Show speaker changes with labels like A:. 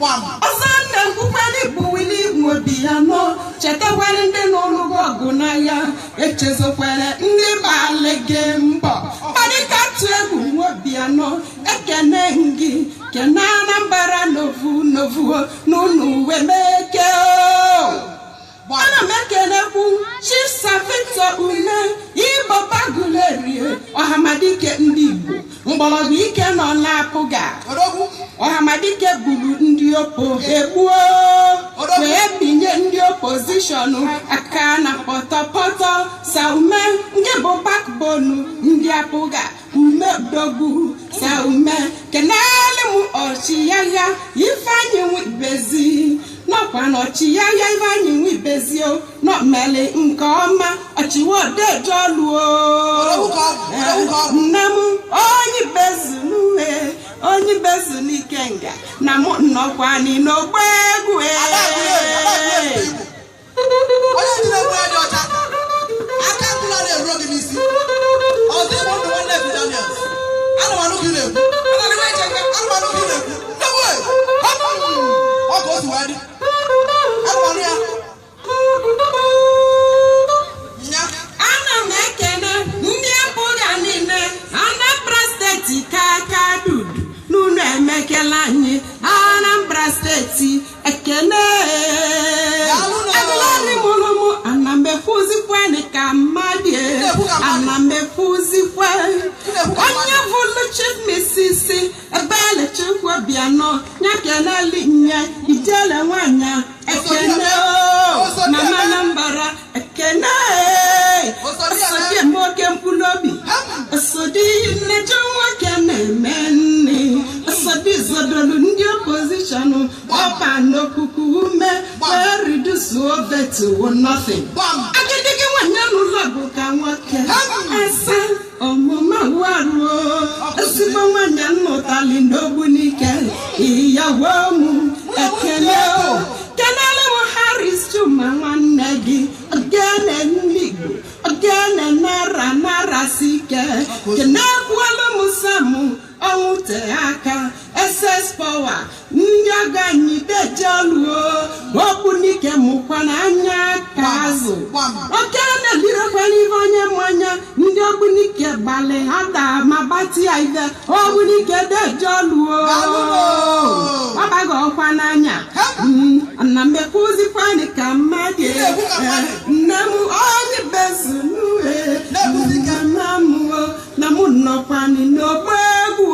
A: Osana kukwani buwili mwobiano chetekwani ndi n'olugo gunaya echezokwere ndi balege mbo Marika tuegu mwobiano ekene ngi kenana mbara novu nunu wemeke Ana mekene ku Chief Savito Ume Ibo Bagulerie Ohamadike ndị Igbo mgbọrọgwụ ike nọ na-apụga Ohamadike gburu ndị opo egbuo wee binye ndị opposition aka na pọtọpọtọ Saume nke bụ backbone ndị apụga Ume dogu Saume kenele mu ọchịagha Ifeanyi Nwibezi n'ọkwa n'ọchịagha Ifeanyi Nwibezi o n'omele nke ọma ọchịwa odeje ọlụo nne m onye bezu n'ikenga na mụ nnọkwani n'ogbe egwu Ana m ekene ndị apụga niile Anambra steeti ka dudu n'ụlọ emekela anyị Anambra steeti ekene Eglari mụrụmụ ana mefuzikweni ka mmadụ ana mefuzikwe onye vụlụ Chief Mrs. Ebele Chukwuobianọ nyakenali nye ijele nwanya ekene na Anambra ekene osodi moke mpulobi osodi nejo nwoke na-eme nne osodi zodolu ndị opposition ọpa n'okuku ume wee reduce over to nothing agidigi nwanyị n'ụlọ bụ ka nwoke asa ọmụma waruo ezigbo nwanyị nnụtali n'ogbu n'ike ìyàwó mụ ekele kenele mụ Harris Chuma nwanne gị ogene n'Igbo ogene nara sike kenekwala mụ Samu ọnwụte aka SS Power ndị ọga anyị deje ọlụo okwu n'ike mụkwa n'anya ka azụ okene lirekwana ife onye mmanya ndị okwu n'ike gbalị ha daa ma bati ya ife okwu n'ike deje ọlụo ọbaghị ọkwa n'anya ana mmekwuzikwani ka mmadụ nne m onye bezu n'uhe na mụ nnọkwani n'ogbe egwu